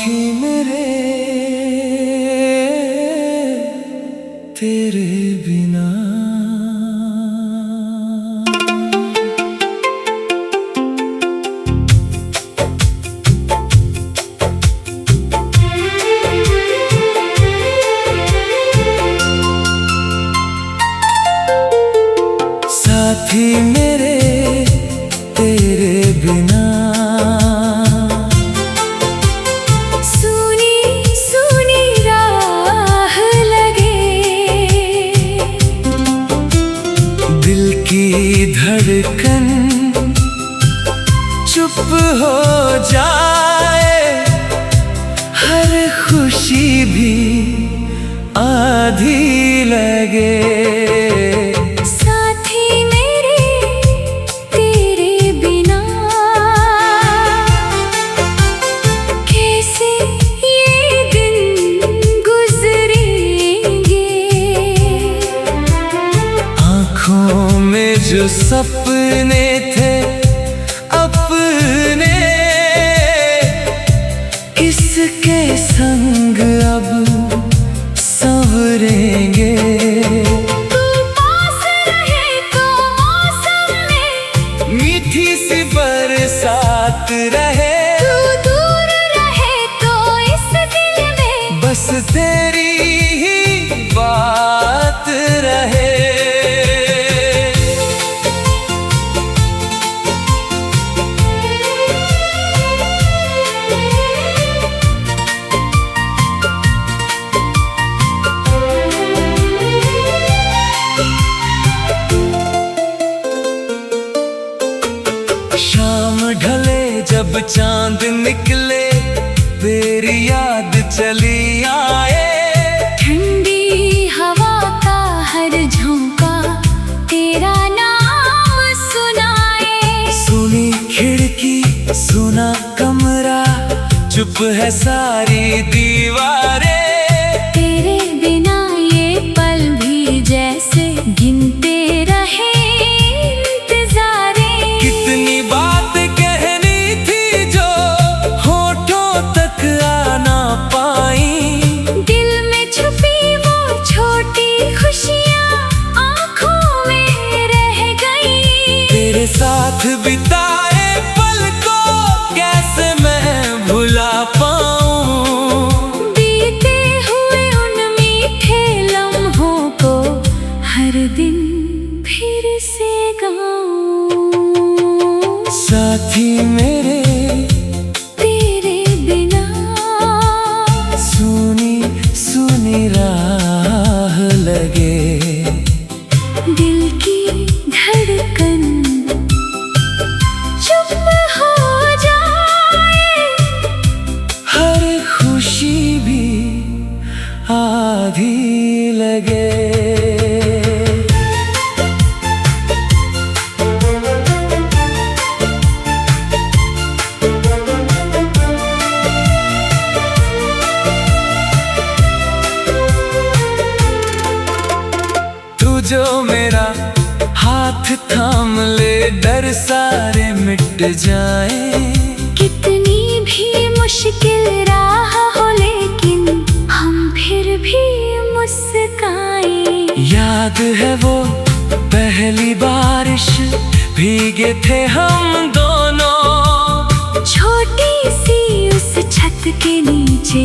साथी मेरे तेरे बिना। साथी मेरे तेरे बिना सुनी सुनी राह लगे, दिल की धड़कन चुप हो जाए, हर खुशी भी आधी लगे। जो सपने थे अपने, किसके संग अब संवरेंगे। तू पास रहे तो मौसम में मीठी सी बरसात रहे, तू दूर रहे तो इस दिल में बस तेरी ही बात रहे। शाम ढले जब चांद निकले, तेरी याद चली आए। ठंडी हवा का हर झोंका तेरा नाम सुनाए। सुनी खिड़की सुना कमरा, चुप है सारी दीवारें। तेरे बिना ये पल भी जैसे गिनते रहे इंतज़ारें। कितनी बात कहनी थी जो होठों तक आ ना पाई, दिल में छुपी वो छोटी खुशियाँ आँखों में रह गई। तेरे साथ बिताए पल को कैसे मैं भुला पाऊं। बीते हुए उन मीठे लम्हों को हर दिन फिर से गाऊं। साथी मेरे तेरे बिना सुनी सुनी राह लगे, दिल की धड़कन चुप हो जाए, हर खुशी भी आधी लगे। तू जो मेरा हाथ थाम ले, डर सारे मिट जाए। कितनी भी मुश्किल राह हो लेकिन हम फिर भी मुस्काए। याद है वो पहली बारिश, भीगे थे हम दोनों। छोटी सी उस छत के नीचे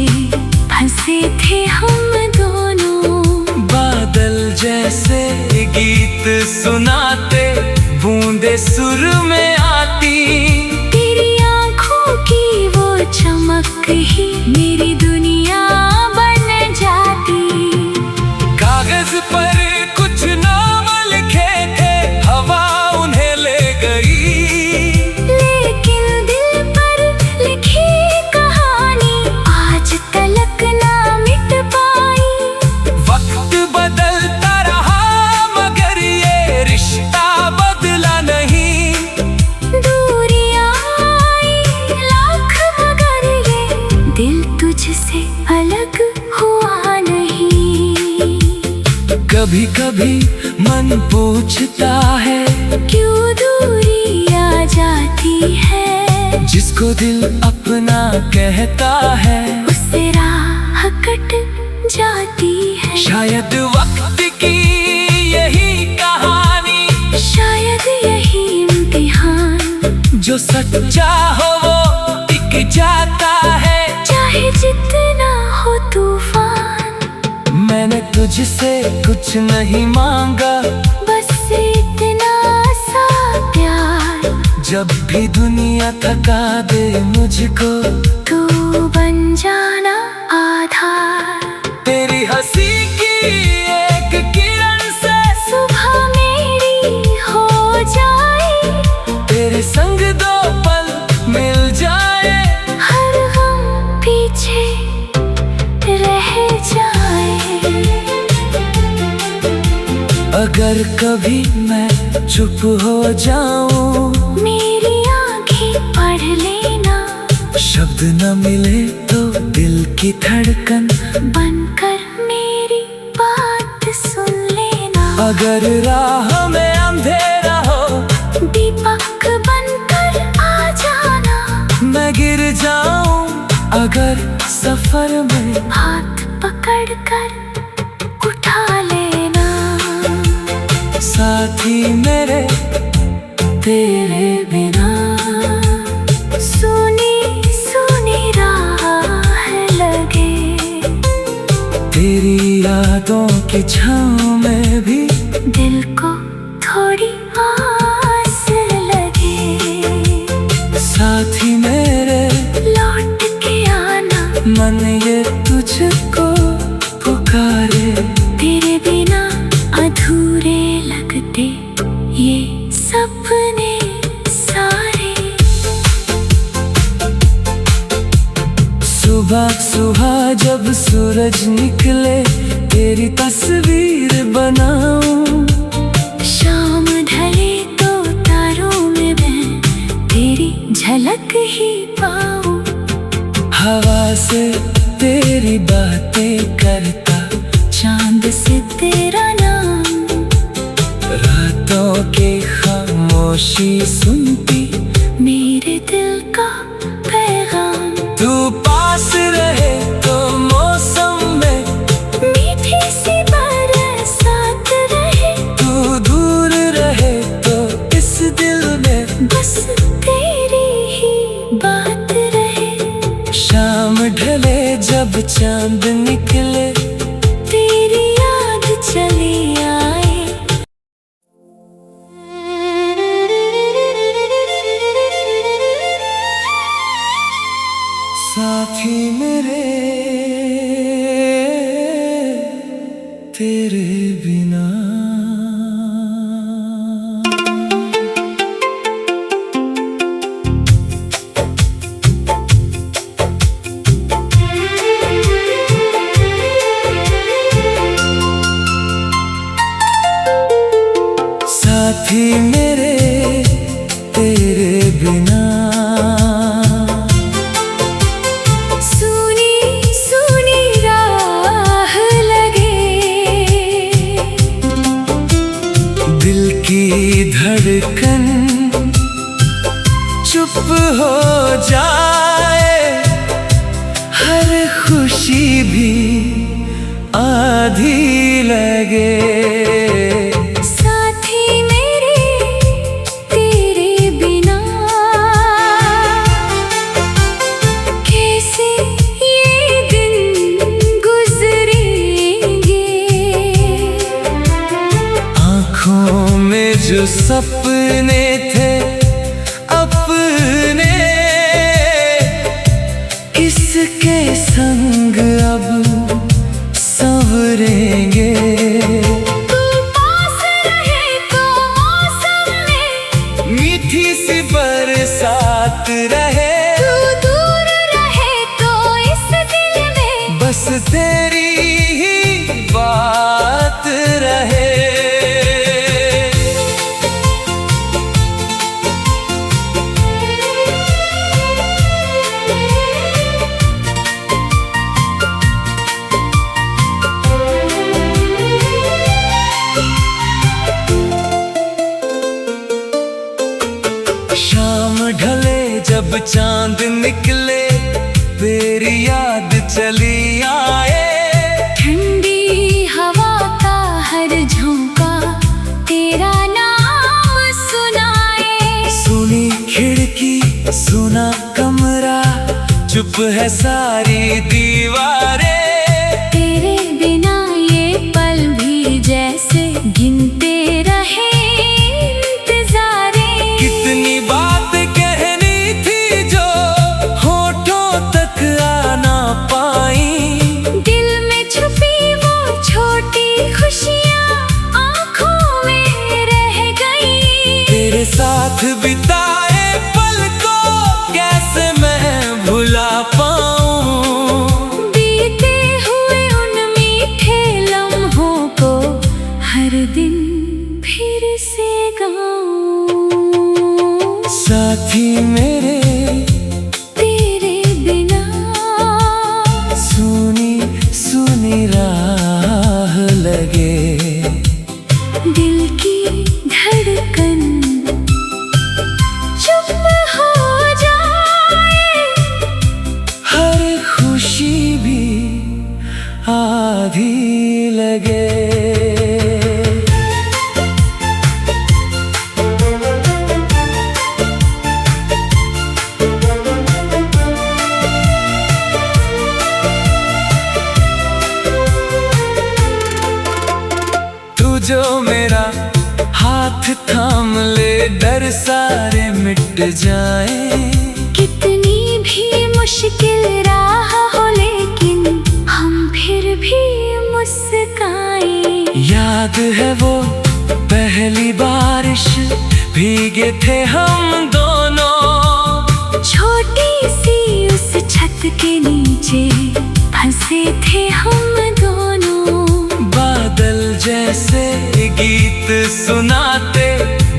फंसे थे हम दोनों। बादल जैसे गीत सुनाते, बूंदे सुर में आती। तेरी आँखों की वो चमक ही मेरी दुनिया बन जाती। कागज पर कुछ नाम लिखे थे, हवा उन्हें ले गई। लेकिन दिल पर लिखी कहानी आज तलक ना मिट पाई। वक्त बदलता रहा मगर ये रिश्ता बदला नहीं। दूरियां आई लाख मगर ये दिल तुझसे अलग हुआ नहीं। कभी कभी मन पूछता है क्यों दूरी आ जाती है। जिसको दिल अपना कहता है उससे राह कट जाती है। शायद वक्त की यही कहानी, शायद यही इम्तिहान, जो सच्चा हो वो टिक जाता है। चाहे जितना हो तूफान। मैंने तुझसे कुछ नहीं मांगा, बस इतना सा प्यार। जब भी दुनिया थका दे मुझको, तू बन जाना आधार। तेरी हंसी की एक किरण से सुबह मेरी हो जाए, तेरे संग दो पल मिल जाए। हर गम पीछे रह जाए। अगर कभी मैं चुप हो जाऊं, मेरी आंखें पढ़ लेना। शब्द न मिले तो दिल की धड़कन बनकर मेरी बात सुन लेना। अगर राह में अंधेरा हो, दीपक बनकर आ जाना। मैं गिर जाऊं अगर सफर में, हाथ पकड़कर उठा लेना। साथी मेरे तेरे बिना सुनी सुनी राह लगे। तेरी यादों की छाँव में भी दिल को थोड़ी आस लगे। साथी मेरे लौट के आना। मन ये तुझको पुकारे। तेरे बिना अधूरे लगते ये सपने सारे। सुबह सुबह जब सूरज निकले, तेरी तस्वीर बनाऊं। शाम ढले तो तारों में मैं तेरी झलक ही पाऊं। हवा से तेरी बातें करता, चांद से तेरा नाम। रातों की खामोशी सुनती मेरे दिल का पैगाम। तू पास रहे तो मौसम में मीठी सी बरसात रहे। तू दूर रहे तो इस दिल में बस तेरी ही बात रहे। शाम ढले जब चांद निकले, तेरी याद चली आए। साथी मेरे तेरे बिना। साथी मेरे तेरे बिना। सुनी सुनी राह लगे। दिल की धड़कन चुप हो जाए, हर खुशी भी आधी लगे। साथी मेरे तेरे बिना कैसे ये दिन गुजरेंगे। आँखों में जो सपने थे अपने, किसके संग अब संवरेंगे। तू पास रहे तो मौसम में मीठी सी बरसात रहे। तू दूर रहे तो इस दिल में बस तेरी ही बात रहे। जब चांद निकले तेरी याद चली आए। ठंडी हवा का हर झोंका तेरा नाम सुनाए। सुनी खिड़की सुना कमरा, चुप है सारी दीवारें। तेरे बिना ये पल भी जैसे गिनते रहे इंतज़ारे। कितनी बात कहनी थी जो होठों तक आ ना पाई। दिल में छुपी वो छोटी खुशियाँ आँखों में रह गई। तेरे साथ बिताए पल को कैसे मैं भुला पाऊं। बीते हुए उन मीठे लम्हों को हर दिन फिर से गाऊं। साथी मेरे तेरे बिना सुनी सुनी राह लगे। दिल की धड़कन चुप हो जाए। हर खुशी भी आधी लगे। तू जो मेरा हाथ थाम ले डर सारे मिट जाए। कितनी भी मुश्किल राह हो लेकिन हम फिर भी मुस्काए। याद है वो पहली बारिश, भीगे थे हम दोनों। छोटी सी उस छत के नीचे फंसे थे हम दोनों। बादल जैसे गीत सुनाते,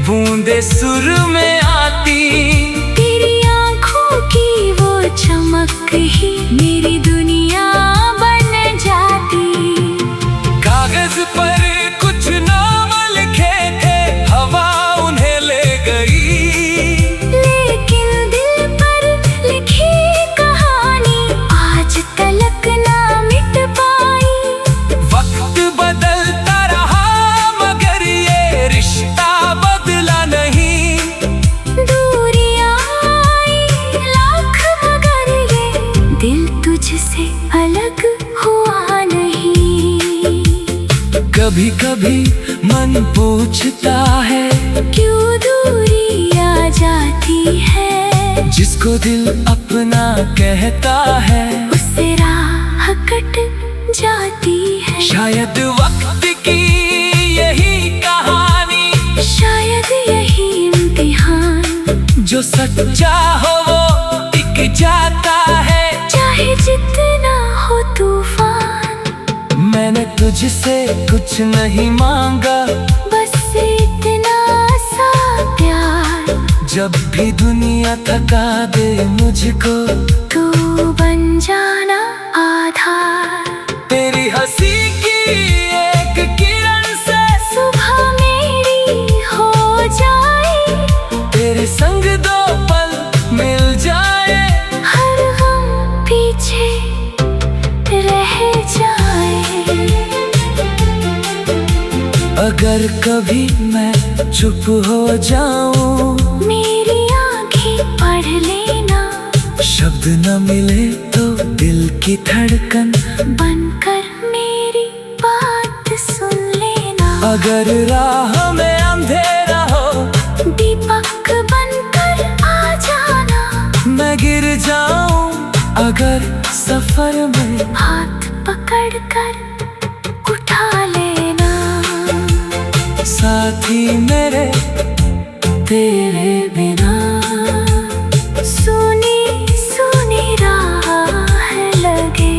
बूंदे सुर में आती। तेरी आँखों की वो चमक ही मेरी दुनिया बन जाती। कागज पर कुछ नाम लिखे थे, हवा उन्हें ले गई। लेकिन दिल पर लिखी कहानी आज तलक ना मिट पाई। वक्त बदलता रहा मगर ये रिश्ता बदला नहीं। दूरियां आई लाख मगर ये दिल तुझसे अलग हुआ नहीं। कभी कभी मन पूछता है क्यों दूरी आ जाती है। जिसको दिल अपना कहता है उससे राह कट जाती है। शायद वक्त की यही कहानी, शायद यही इम्तिहान, जो सच्चा हो वो टिक जाता है। चाहे जितना हो तूफान। मैंने तुझसे कुछ नहीं मांगा, बस इतना सा प्यार। जब भी दुनिया थका दे मुझको तू बन जाना आधार। तेरी हंसी की एक किरण से सुबह मेरी हो जाए। तेरे संग दो पल मिल जाए। हर गम पीछे रह जाए। अगर कभी मैं चुप हो जाऊं, मेरी आँखें पढ़ लेना। शब्द न मिले तो दिल की धड़कन बनकर मेरी बात सुन लेना। अगर राह में अंधेरा हो, दीपक बनकर आ जाना। मैं गिर जाऊं अगर सफर में, हाथ पकड़ कर उठा लेना। साथी मेरे तेरे बिना सुनी सुनी राह लगे।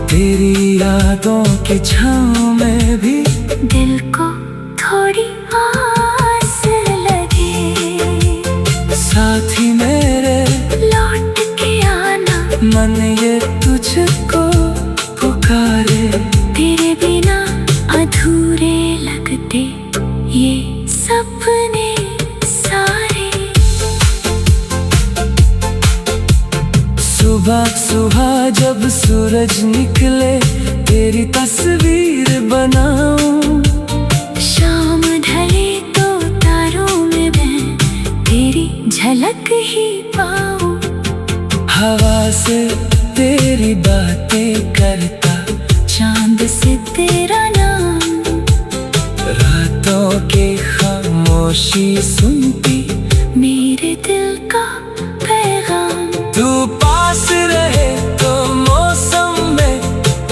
तेरी यादों की छाँव में भी दिल को थोड़ी आस लगे। साथी मेरे लौट के आना। मन ये तुझको पुकारे। तेरे बिना अधूरे लगते ये सपने सारे। सुबह सुबह जब सूरज निकले तेरी तस्वीर बनाऊं। शाम ढले तो तारों में मैं तेरी झलक ही पाऊं। हवा से तेरी बातें करता, चांद से तेरा नाम, रातों की खामोशी सुनती मेरे दिल का पैगाम। तू पास रहे तो मौसम में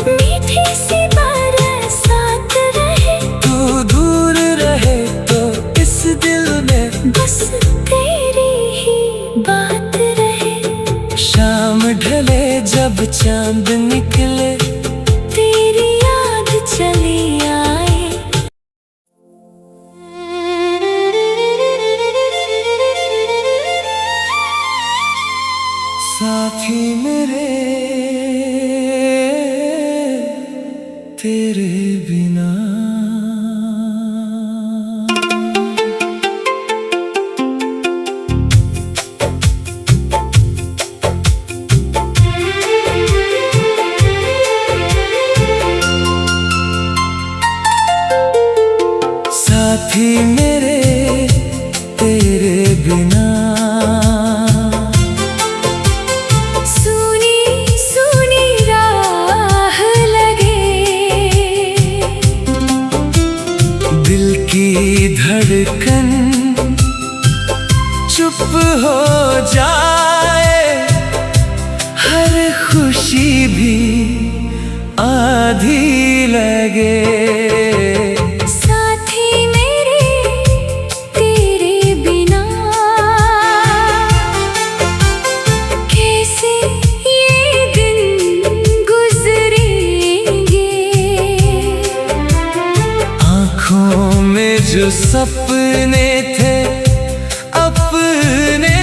मीठी सी बरसात रहे, तू दूर रहे तो इस दिल में बस तेरी ही बात रहे। शाम ढले जब चांद निकले तेरी याद चली आए। साथी मेरे तेरे बिना। साथी मेरे तेरे बिना। सुनी सुनी राह लगे, दिल की धड़कन चुप हो जाए, हर खुशी भी आधी लगे। साथी मेरे तेरे बिना कैसे ये दिन गुजरेंगे। आँखों में जो सपने थे अपने,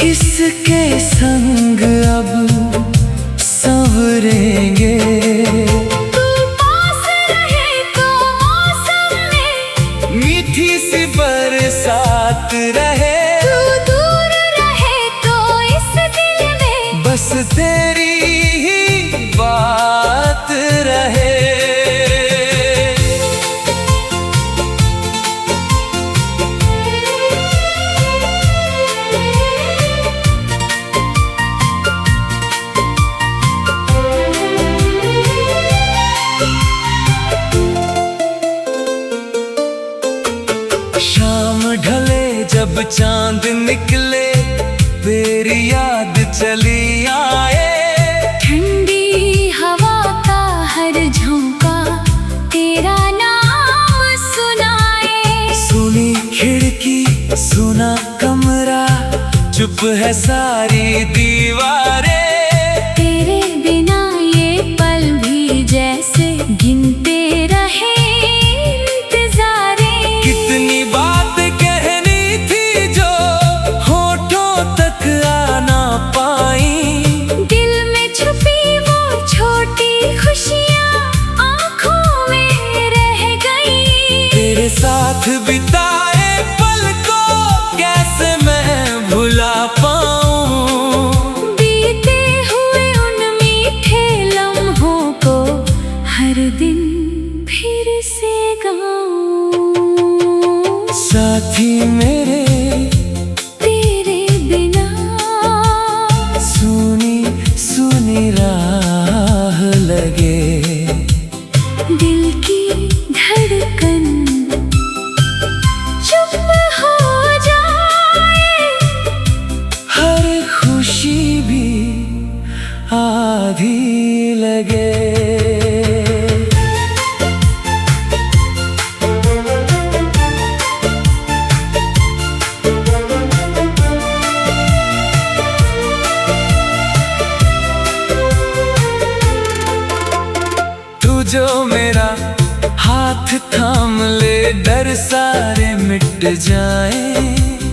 किसके संग अब संवरेंगे। तू पास रहे तो मौसम में मीठी सी बरसात रहे, तू दूर रहे तो इस दिल में बस तेरी ही बात रहे। शाम ढले जब चांद निकले तेरी याद चली आए। ठंडी हवा का हर झोंका तेरा नाम सुनाए। सुनी खिड़की सुना कमरा, चुप है सारी दीवारें। तेरे बिना ये पल भी जैसे गिनते रहे इंतज़ारें। कितनी बात कहनी थी जो होठों तक आ ना पाई। दिल में छुपी वो छोटी खुशियाँ आँखों में रह गई। तेरे साथ बिताए पल को कैसे मैं भुला पाऊं। बीते हुए उन मीठे लम्हों को हर दिन फिर से गाऊं। साथी मेरे तेरे बिना सुनी सुनी राह लगे, दिल की धड़कन चुप हो जाए, हर खुशी भी आधी लगे। तू जो मेरा हाथ थाम ले डर सारे मिट जाए।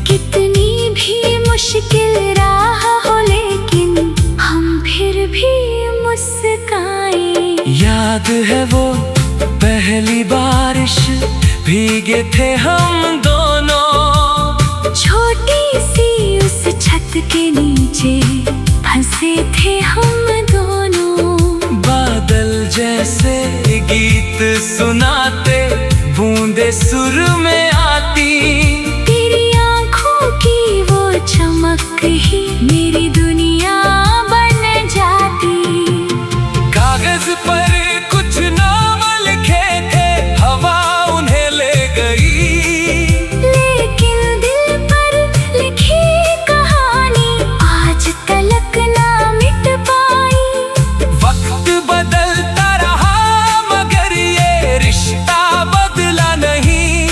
कितनी भी मुश्किल राह हो लेकिन हम फिर भी मुस्काए। याद है वो पहली बारिश, भीगे थे हम दोनों। छोटी सी उस छत के नीचे ऐसे थे हम दोनों, बादल जैसे गीत सुनाते, बूंदे सुर में आती। तेरी आंखों की वो चमक ही मेरी दुनिया बन जाती। कागज पर कुछ नाम लिखे थे, हवा उन्हें ले गई। लेकिन दिल पर लिखी कहानी आज तलक ना मिट पाई। वक्त बदलता रहा मगर ये रिश्ता बदला नहीं।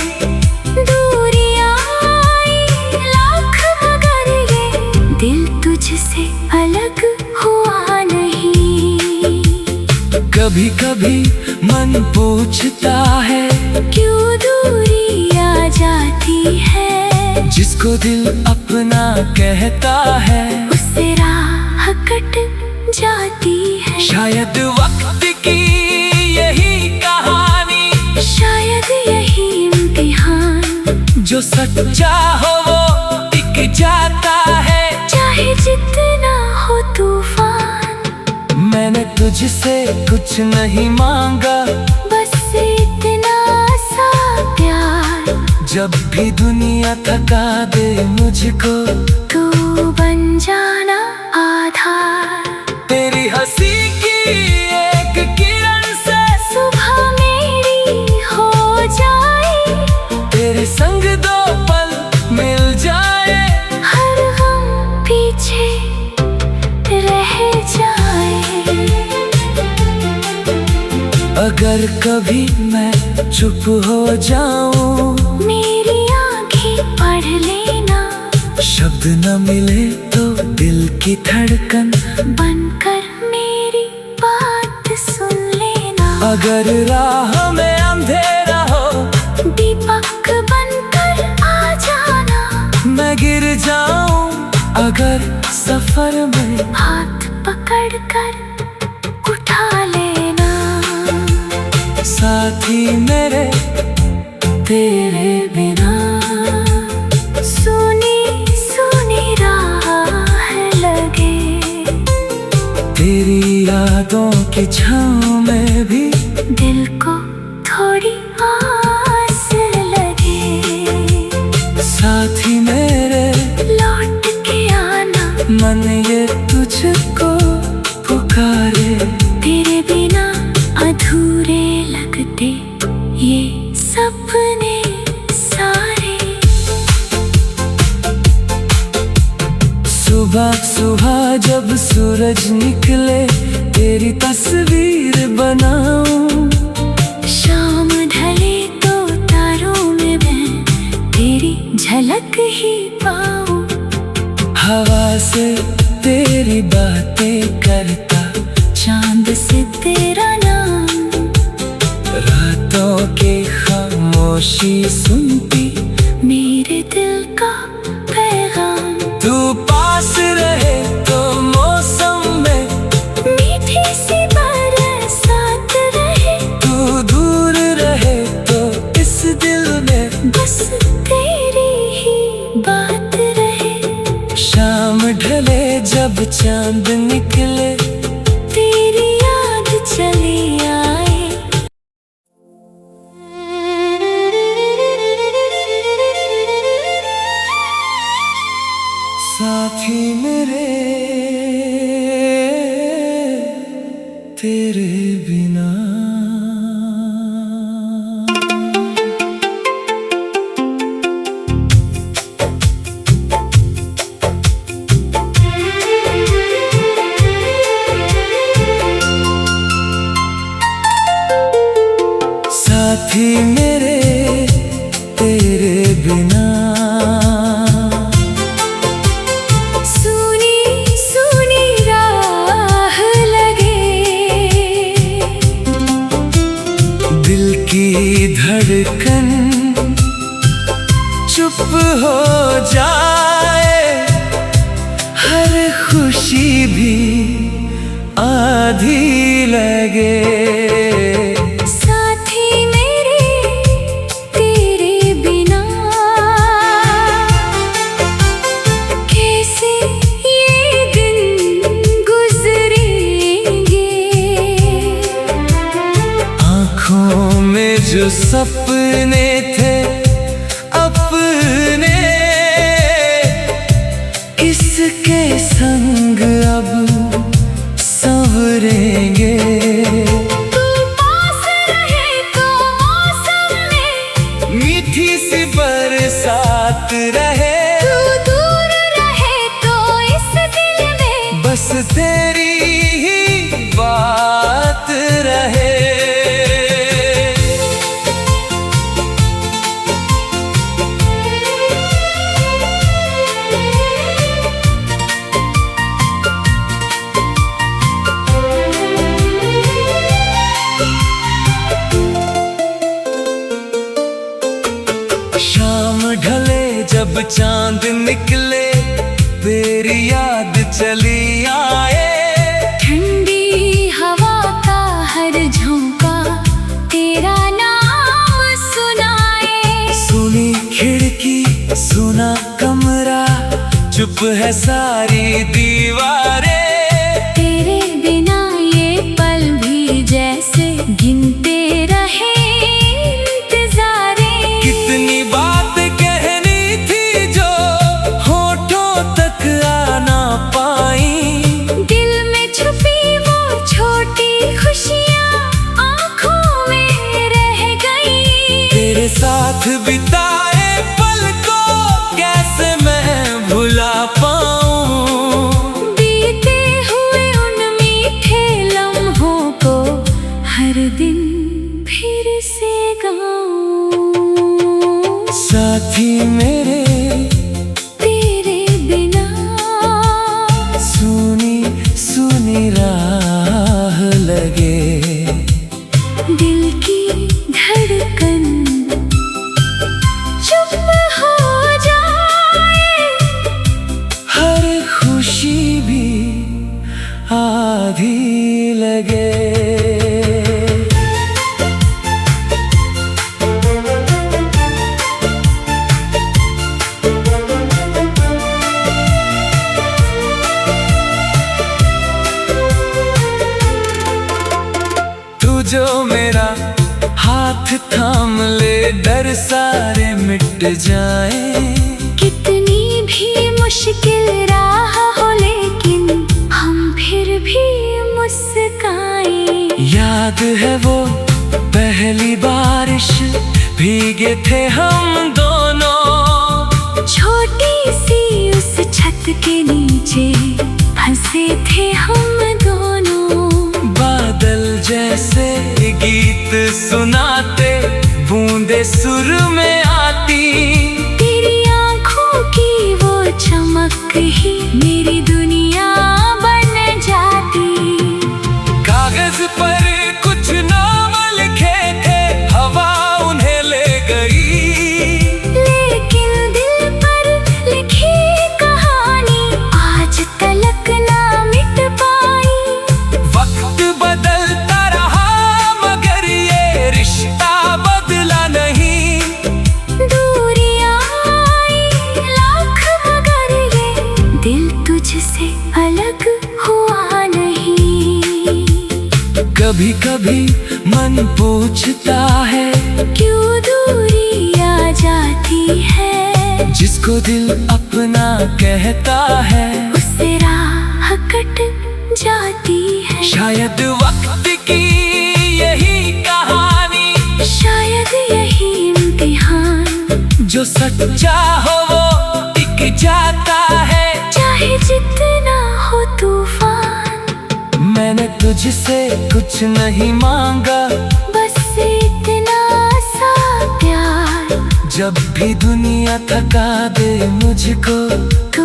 दूरियां आई लाख मगर ये दिल तुझसे अलग हुआ नहीं। कभी कभी मन पूछता है, क्यों दूरी आ जाती है। जिसको दिल अपना कहता है, उससे राह कट जाती है। शायद वक्त की यही कहानी, शायद यही इम्तिहान, जो सच्चा हो वो टिक जाता है। चाहे जितना हो तूफान। मैंने तुझसे कुछ नहीं मांगा, बस इतना सा प्यार। जब भी दुनिया थका दे मुझको, तू बन जाना आधार। तेरी हंसी की एक किरण से सुबह मेरी हो जाए, तेरे संग दो पल मिल जाए। हर गम पीछे रह जाए। अगर कभी मैं चुप हो जाऊं, मेरी आंखें पढ़ लेना। शब्द न मिले तो दिल की धड़कन बनकर मेरी बात सुन लेना। अगर राह में अंधेरा हो, दीपक बनकर आ जाना। मैं गिर जाऊं अगर सफर में, हाथ पकड़ कर उठा लेना। साथी मेरे तेरे बिना सुनी सुनी राह लगे। तेरी यादों की छाँव में भी दिल को थोड़ी आस लगे। साथी मेरे लौट के आना, मन ये तुझको पुकारे। तेरे बिना अधूरे लगते ये सपने सारे। सुबह सुबह जब सूरज निकले, तेरी तस्वीर बनाऊं। शाम ढले तो तारों में मैं तेरी झलक ही पाऊं। हवा से तेरी बातें करता, चांद से तेरा नाम। रातों की खामोशी सुनती मेरे दिल का पैगाम। तू पास रहे तो मौसम में, मीठी सी बरसात रहे। तू दूर रहे तो इस दिल में, बस तेरी ही बात रहे। शाम ढले जब चांद निकले, तेरी याद चली आए। साथी मेरे तेरे बिना। साथी मेरे तेरे बिना। सुनी सुनी राह लगे। दिल की धड़कन चुप हो जाए, हर खुशी भी आधी लगे। साथी मेरे तेरे बिना कैसे ये दिन सपने थे अपने, किसके संग अब संवरेंगे। तू पास रहे तो मौसम में मीठी सी बरसात रहे, तू दूर रहे तो इस दिल में बस तेरी ही बात रहे। शाम ढले जब चांद निकले, तेरी याद चली आए। ठंडी हवा का हर झोंका तेरा नाम सुनाए। सुनी खिड़की सुना कमरा, चुप है सारी दीवारें। तेरे बिना ये पल भी जैसे गिनते रहे इंतज़ारे। कितनी बात कहनी थी जो होठों तक आ ना पाई। दिल में छुपी वो छोटी खुशियाँ आँखों में रह गई। तेरे साथ बिताए पल को कैसे मैं भुला पाऊं। बीते हुए उन मीठे लम्हों को हर दिन फिर से गाऊं। साथी मेरे तेरे बिना सुनी सुनी राह लगे। दिल की धड़कन चुप हो जाए। हर खुशी भी आधी लगे। तू जो मेरा हाथ थाम ले, डर सारे मिट जाए। कितनी भी मुश्किल राह हो लेकिन हम फिर भी मुस्काए। याद है वो पहली बारिश, भीगे थे हम दोनों। छोटी सी उस छत के नीचे फंसे थे हम दोनों। बादल जैसे गीत सुनाते, बूंदे सुर में आती। तेरी आँखों की वो चमक ही मेरी दुनिया बन जाती। कागज पर कुछ नाम लिखे थे, हवा उन्हें ले गई। लेकिन दिल पर लिखी कहानी आज तलक ना मिट पाई। वक्त बदलता रहा मगर ये रिश्ता बदला नहीं। दूरियां आई लाख मगर ये दिल तुझसे अलग हुआ नहीं। कभी कभी मन पूछता है, क्यों दूरी आ जाती है। जिसको दिल अपना कहता है उससे राह कट जाती है। शायद वक्त की यही कहानी, शायद यही इम्तिहान, जो सच्चा हो वो टिक जाता है। चाहे जितना हो तूफान। मैंने तुझसे कुछ नहीं मांगा, बस इतना सा प्यार। जब भी दुनिया थका दे मुझको, तू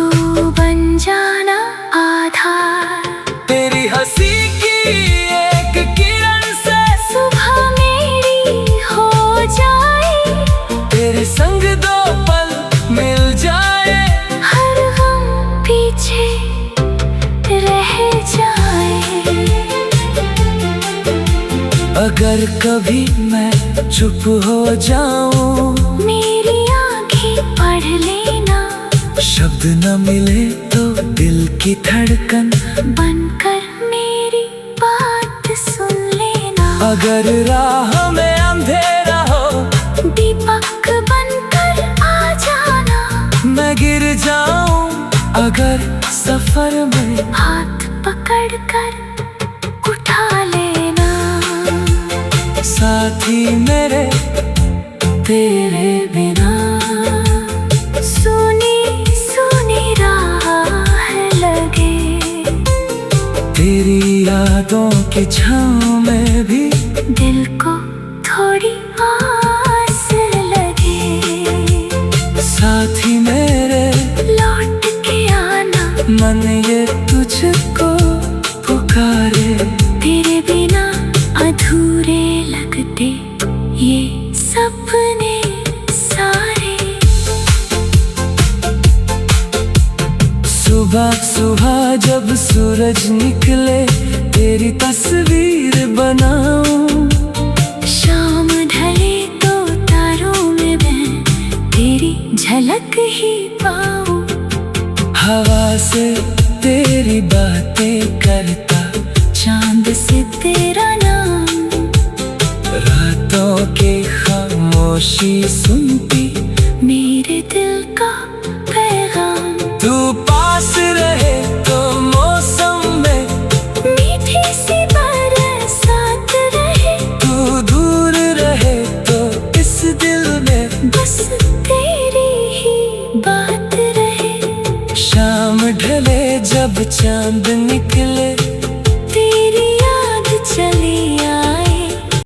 बन जाना आधार। तेरी हंसी की एक किरण से सुबह मेरी हो जाए। तेरे संग दो पल मिल जाए। हर गम पीछे रह जाए। अगर कभी मैं चुप हो जाऊं, मेरी आँखें पढ़ लेना। शब्द न मिले तो दिल की धड़कन बनकर मेरी बात सुन लेना। अगर राह में अंधेरा हो अगर सफर में हाथ पकड़ कर उठा लेना, साथी मेरे तेरे बिना सुनी सुनी राह लगे, तेरी यादों की छाँव में भी दिल को थोड़ी आस लगे। साथी मेरे लौट के आना, मन ये तुझको पुकारे, तेरे बिना अधूरे लगते ये सपने सारे। सुबह सुबह जब सूरज निकले तेरी तस्वीर बनाऊं, शाम ढले तो तारों में मैं तेरी झलक ही पाऊं, हवा से तेरी बातें करता, चांद से तेरा नाम, रातों की खामोशी सुनती मेरे दिल का पैगाम। तू पास रहे तो मौसम में मीठी सी बरसात रहे, तू दूर रहे तो इस दिल में बस तेरी ही बात रहे। शाम ढले जब चांदनी